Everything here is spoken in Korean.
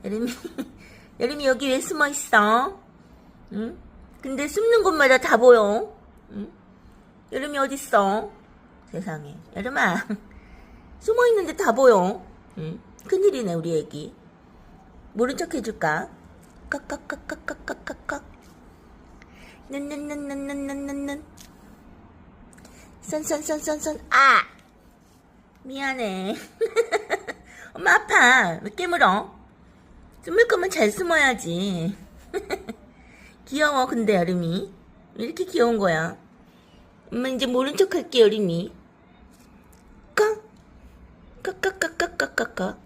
여름이, 여름이 여기 왜 숨어 있어? 응? 근데 숨는 곳마다 다 보여. 응? 여름이 어딨어? 세상에. 여름아, 숨어 있는데 다 보여. 응? 큰일이네, 우리 애기. 모른 척 해줄까? 깍깍깍깍깍깍깍깍. 눈. 손. 아! 미안해. 엄마 아파. 왜 깨물어? 숨을 거면 잘 숨어야지. 귀여워, 근데 여름이. 왜 이렇게 귀여운 거야? 엄마 이제 모른 척 할게, 여름이. 깍! 깍깍깍깍깍깍.